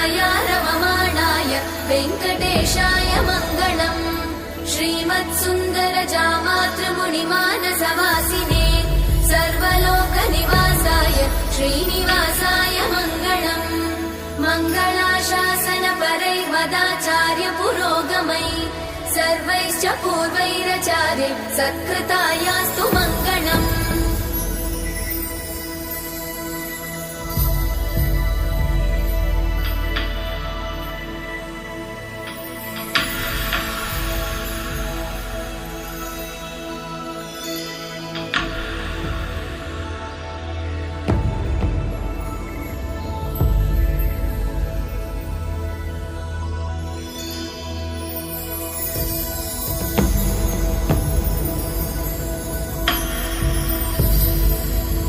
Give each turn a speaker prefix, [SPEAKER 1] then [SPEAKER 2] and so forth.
[SPEAKER 1] मया रममाणाय वेङ्कटेशाय मङ्गलम्। श्रीमत्सुन्दरजामातृमुनिमानसवासिने सर्वलोकनिवासाय श्रीनिवासाय मङ्गलम्। मङ्गलाशासनपरैर्मदाचार्य पुरोगमैः सर्वैश्च पूर्वैराचार्यैः सत्कृतायास्तु मङ्गलम्।